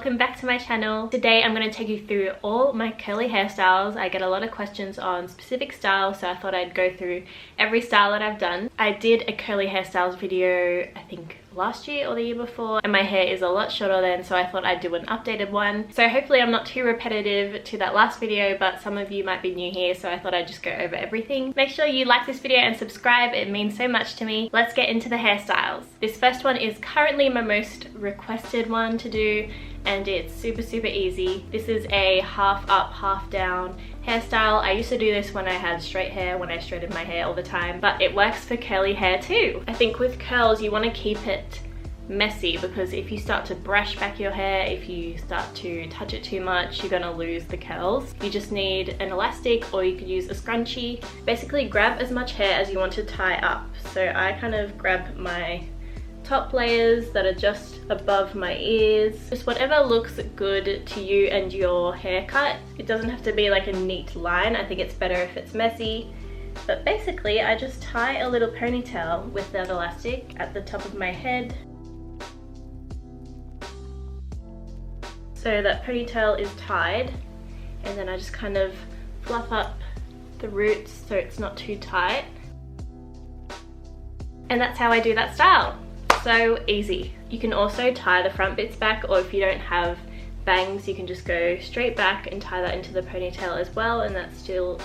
welcome back to my channel. Today I'm going to take you through all my curly hairstyles. I get a lot of questions on specific styles, so I thought I'd go through every style that I've done. I did a curly hairstyles video, I think last year or the year before, and my hair is a lot shorter then, so I thought I'd do an updated one. So hopefully I'm not too repetitive to that last video, but some of you might be new here, so I thought I'd just go over everything. Make sure you like this video and subscribe, it means so much to me. Let's get into the hairstyles. This first one is currently my most requested one to do, and it's super easy. This is a half up, half down hairstyle. I used to do this when I had straight hair, when I straightened my hair all the time, but it works for curly hair too. I think with curls you want to keep it messy, because if you start to brush back your hair, if you start to touch it too much, you're gonna lose the curls. You just need an elastic, or you could use a scrunchie. Basically grab as much hair as you want to tie up. So I kind of grab my top layers that are just above my ears, just whatever looks good to you and your haircut. It doesn't have to be like a neat line. I think it's better if it's messy. But basically I just tie a little ponytail with that elastic at the top of my head, so that ponytail is tied, and then I just kind of fluff up the roots so it's not too tight. And that's how I do that style. So easy. You can also tie the front bits back, or if you don't have bangs, you can just go straight back and tie that into the ponytail as well, and that's still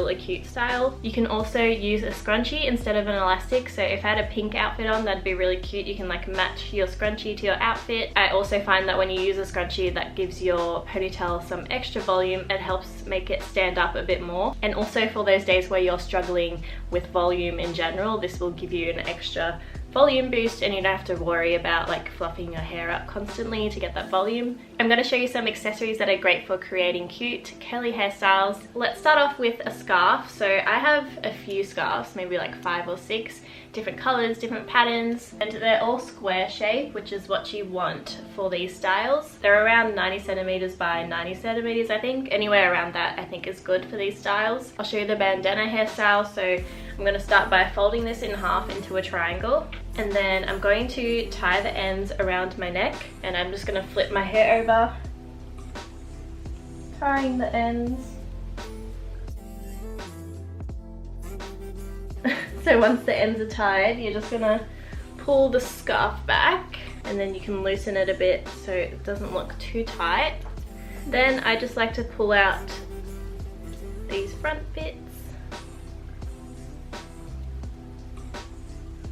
a cute style. You can also use a scrunchie instead of an elastic. So if I had a pink outfit on, that'd be really cute. You can like match your scrunchie to your outfit. I also find that when you use a scrunchie, that gives your ponytail some extra volume. It helps make it stand up a bit more, and also for those days where you're struggling with volume in general, this will give you an extra volume boost, and you don't have to worry about like fluffing your hair up constantly to get that volume. I'm going to show you some accessories that are great for creating cute curly hairstyles. Let's start off with a scarf. So I have a few scarves, maybe like 5 or 6 different colors, different patterns, and they're all square shape, which is what you want for these styles. They're around 90 centimeters by 90 centimeters, I think. Anywhere around that I think is good for these styles. I'll show you the bandana hairstyle. So I'm going to start by folding this in half into a triangle, and then I'm going to tie the ends around my neck, and I'm just going to flip my hair over, tying the ends. So once the ends are tied, you're just going to pull the scarf back, and then you can loosen it a bit so it doesn't look too tight. Then I just like to pull out these front bits.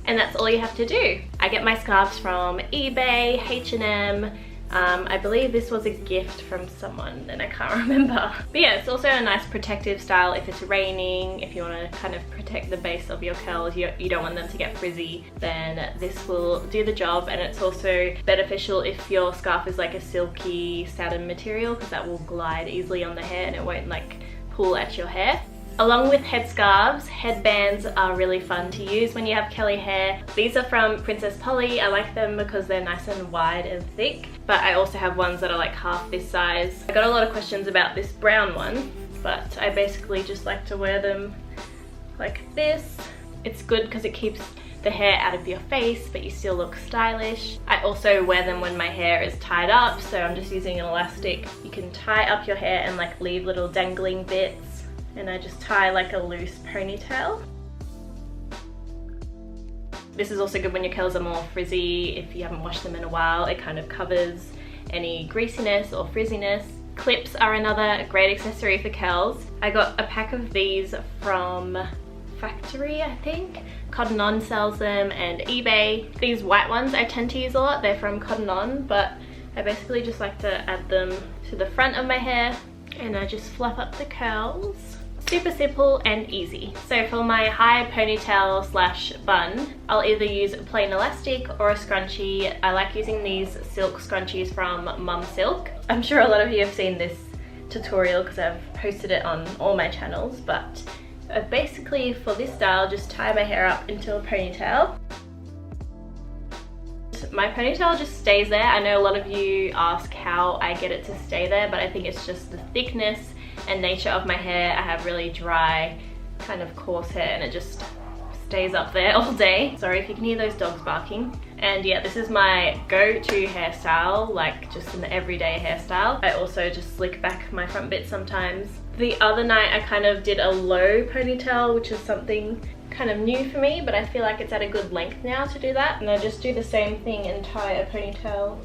And that's all you have to do. I get my scarves from eBay, H&M. I believe this was a gift from someone, and I can't remember. But yeah, it's also a nice protective style if it's raining, if you want to kind of protect the base of your curls, you don't want them to get frizzy, then this will do the job. And it's also beneficial if your scarf is like a silky satin material, because that will glide easily on the hair and it won't like pull at your hair. Along with headscarves, headbands are really fun to use when you have curly hair. These are from Princess Polly. I like them because they're nice and wide and thick, but I also have ones that are like half this size. I got a lot of questions about this brown one, but I basically just like to wear them like this. It's good because it keeps the hair out of your face, but you still look stylish. I also wear them when my hair is tied up, so I'm just using an elastic. You can tie up your hair and like leave little dangling bits. And I just tie like a loose ponytail. This is also good when your curls are more frizzy. If you haven't washed them in a while, it kind of covers any greasiness or frizziness. Clips are another great accessory for curls. I got a pack of these from Factory, I think. Cotton On sells them, and eBay. These white ones I tend to use a lot. They're from Cotton On, but I basically just like to add them to the front of my hair, and I just fluff up the curls. Super simple and easy. So for my high ponytail slash bun, I'll either use a plain elastic or a scrunchie. I like using these silk scrunchies from Mum Silk. I'm sure a lot of you have seen this tutorial because I've posted it on all my channels, but basically for this style, just tie my hair up into a ponytail. My ponytail just stays there. I know a lot of you ask how I get it to stay there, but I think it's just the thickness and nature of my hair. I have really dry, kind of coarse hair, and it just stays up there all day. Sorry if you can hear those dogs barking. And yeah, this is my go-to hairstyle, like just an everyday hairstyle. I also just slick back my front bit sometimes. The other night I kind of did a low ponytail, which is something kind of new for me, but I feel like it's at a good length now to do that. And I just do the same thing and tie a ponytail.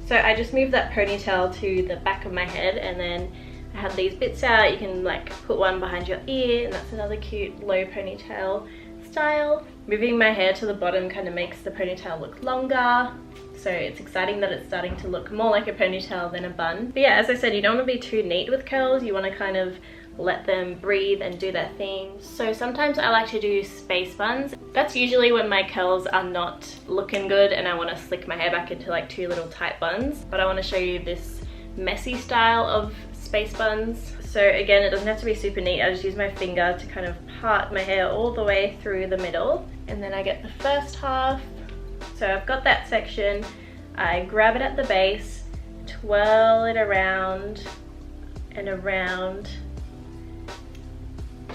So I just move that ponytail to the back of my head, and then I have these bits out. You can like put one behind your ear, and that's another cute low ponytail style. Moving my hair to the bottom kind of makes the ponytail look longer. So it's exciting that it's starting to look more like a ponytail than a bun. But yeah, as I said, you don't want to be too neat with curls. You want to kind of let them breathe and do their thing. So sometimes I like to do space buns. That's usually when my curls are not looking good and I want to slick my hair back into like two little tight buns. But I want to show you this messy style of space buns. So again, it doesn't have to be super neat. I just use my finger to kind of part my hair all the way through the middle. And then I get the first half. So I've got that section. I grab it at the base, twirl it around and around,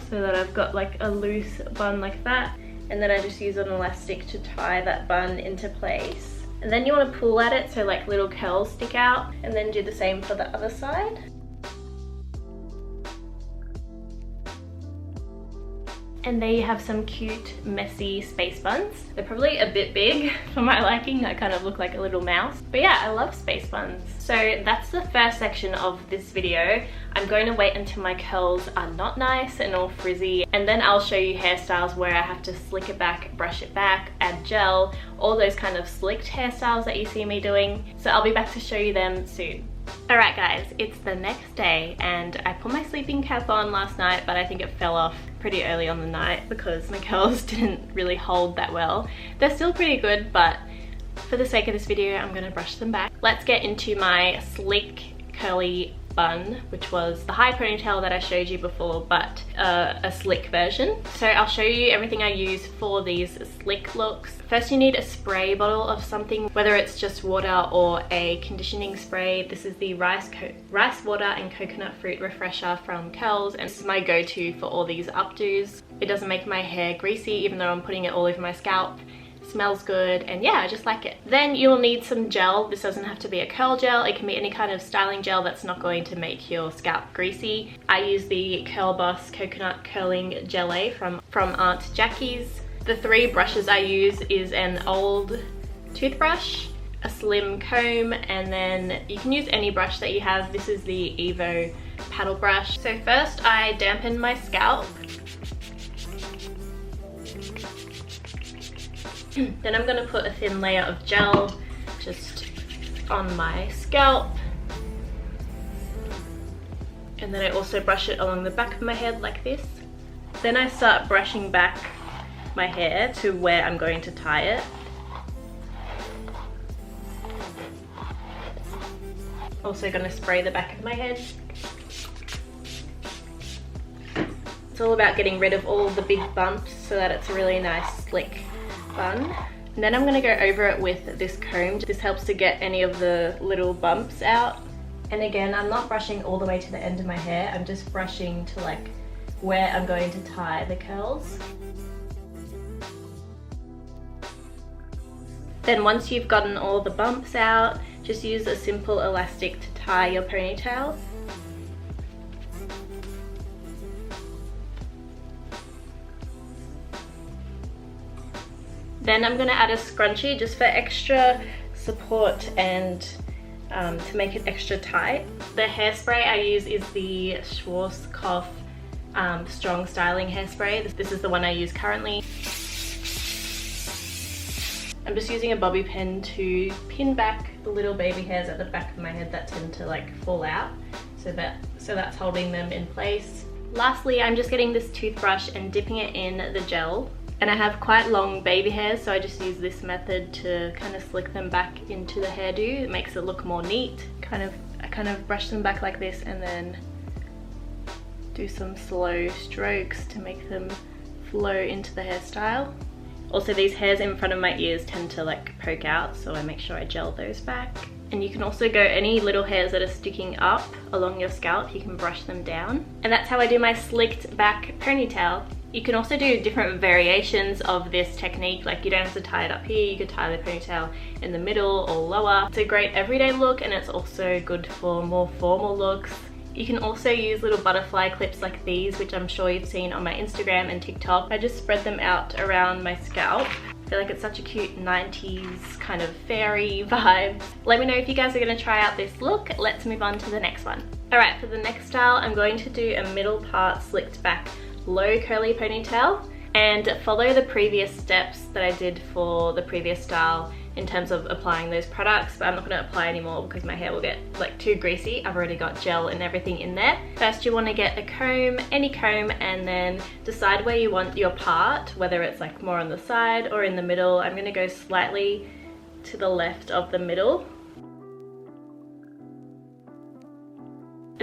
so that I've got like a loose bun like that. And then I just use an elastic to tie that bun into place. And then you want to pull at it so like little curls stick out, and then do the same for the other side. And there you have some cute, messy space buns. They're probably a bit big for my liking. I kind of look like a little mouse. But yeah, I love space buns. So that's the first section of this video. I'm going to wait until my curls are not nice and all frizzy, and then I'll show you hairstyles where I have to slick it back, brush it back, add gel, all those kind of slicked hairstyles that you see me doing. So I'll be back to show you them soon. Alright guys, it's the next day and I put my sleeping cap on last night, but I think it fell off pretty early on the night because my curls didn't really hold that well. They're still pretty good, but for the sake of this video, I'm going to brush them back. Let's get into my sleek curly bun, which was the high ponytail that I showed you before, but a slick version. So I'll show you everything I use for these slick looks. First, you need a spray bottle of something, whether it's just water or a conditioning spray. This is the rice water and coconut fruit refresher from Curls, and this is my go-to for all these updos. It doesn't make my hair greasy even though I'm putting it all over my scalp. Smells good, and yeah, I just like it. Then you'll need some gel. This doesn't have to be a curl gel. It can be any kind of styling gel that's not going to make your scalp greasy. I use the Curl Boss Coconut Curling Gelée from Aunt Jackie's. The three brushes I use is an old toothbrush, a slim comb, and then you can use any brush that you have. This is the Evo paddle brush. So first I dampen my scalp. Then I'm going to put a thin layer of gel just on my scalp, and then I also brush it along the back of my head like this. Then I start brushing back my hair to where I'm going to tie it. Also going to spray the back of my head. It's all about getting rid of all the big bumps so that it's a really nice slick bun. And then I'm going to go over it with this comb. This helps to get any of the little bumps out. And again, I'm not brushing all the way to the end of my hair. I'm just brushing to like where I'm going to tie the curls. Then once you've gotten all the bumps out, just use a simple elastic to tie your ponytail. Then I'm going to add a scrunchie just for extra support and to make it extra tight. The hairspray I use is the Schwarzkopf Strong Styling Hairspray. This is the one I use currently. I'm just using a bobby pin to pin back the little baby hairs at the back of my head that tend to like fall out, so that's holding them in place. Lastly, I'm just getting this toothbrush and dipping it in the gel. And I have quite long baby hairs, so I just use this method to kind of slick them back into the hairdo. It makes it look more neat. I kind of brush them back like this and then do some slow strokes to make them flow into the hairstyle. Also, these hairs in front of my ears tend to like poke out, so I make sure I gel those back. And you can also go any little hairs that are sticking up along your scalp, you can brush them down. And that's how I do my slicked back ponytail. You can also do different variations of this technique, like you don't have to tie it up here, you could tie the ponytail in the middle or lower. It's a great everyday look and it's also good for more formal looks. You can also use little butterfly clips like these, which I'm sure you've seen on my Instagram and TikTok. I just spread them out around my scalp. I feel like it's such a cute 90s kind of fairy vibe. Let me know if you guys are going to try out this look. Let's move on to the next one. Alright, for the next style, I'm going to do a middle part slicked back low curly ponytail and follow the previous steps that I did for the previous style in terms of applying those products, but I'm not going to apply anymore because my hair will get like too greasy. I've already got gel and everything in there. First you want to get a comb, any comb, and then decide where you want your part, whether it's like more on the side or in the middle. I'm going to go slightly to the left of the middle.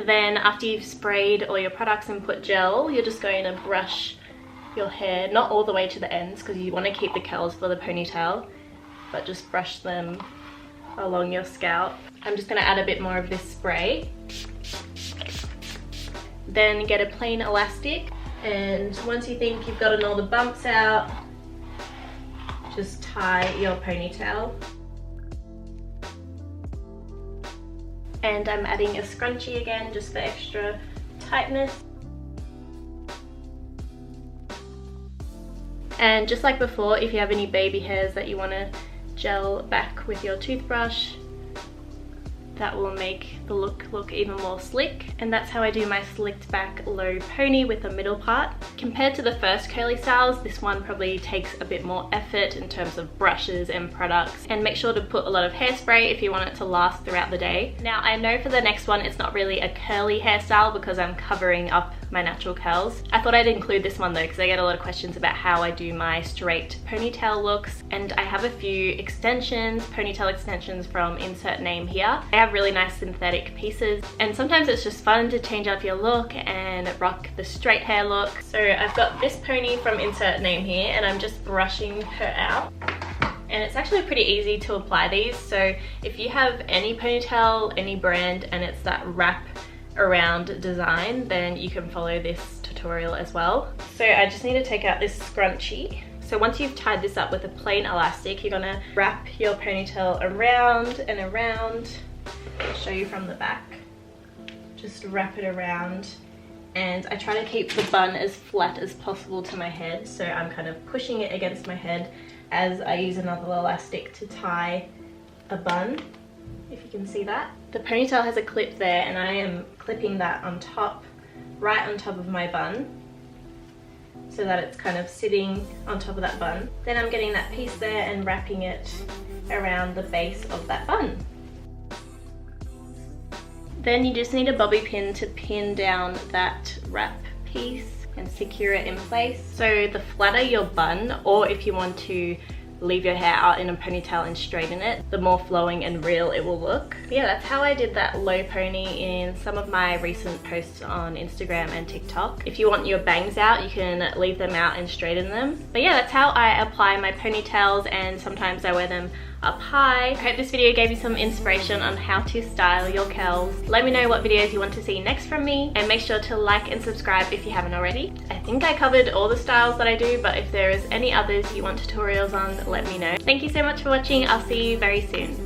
Then after you've sprayed all your products and put gel, you're just going to brush your hair, not all the way to the ends because you want to keep the curls for the ponytail, but just brush them along your scalp. I'm just going to add a bit more of this spray. Then get a plain elastic, and once you think you've gotten all the bumps out, just tie your ponytail. And I'm adding a scrunchie again just for extra tightness. And just like before, if you have any baby hairs that you want to gel back with your toothbrush, that will make the look even more slick. And that's how I do my slicked back low pony with a middle part. Compared to the first curly styles, this one probably takes a bit more effort in terms of brushes and products. And make sure to put a lot of hairspray if you want it to last throughout the day. Now I know for the next one it's not really a curly hairstyle because I'm covering up my natural curls. I thought I'd include this one though because I get a lot of questions about how I do my straight ponytail looks, and I have a few extensions, ponytail extensions from insert name here. I have really nice synthetic pieces, and sometimes it's just fun to change up your look and rock the straight hair look. So I've got this pony from insert name here and I'm just brushing her out. And it's actually pretty easy to apply these, so if you have any ponytail, any brand, and it's that wrap around design, then you can follow this tutorial as well. So I just need to take out this scrunchie. So once you've tied this up with a plain elastic, you're gonna wrap your ponytail around and around. I'll show you from the back. Just wrap it around, and I try to keep the bun as flat as possible to my head, so I'm kind of pushing it against my head as I use another elastic to tie a bun, if you can see that. The ponytail has a clip there and I am clipping that on top, right on top of my bun, so that it's kind of sitting on top of that bun. Then I'm getting that piece there and wrapping it around the base of that bun. Then you just need a bobby pin to pin down that wrap piece and secure it in place. So the flatter your bun, or if you want to leave your hair out in a ponytail and straighten it, the more flowing and real it will look. But yeah, that's how I did that low pony in some of my recent posts on Instagram and TikTok. If you want your bangs out, you can leave them out and straighten them. But yeah, that's how I apply my ponytails, and sometimes I wear them up high. I hope this video gave you some inspiration on how to style your curls. Let me know what videos you want to see next from me, and make sure to like and subscribe if you haven't already. I think I covered all the styles that I do, but if there is any others you want tutorials on, let me know. Thank you so much for watching. I'll see you very soon.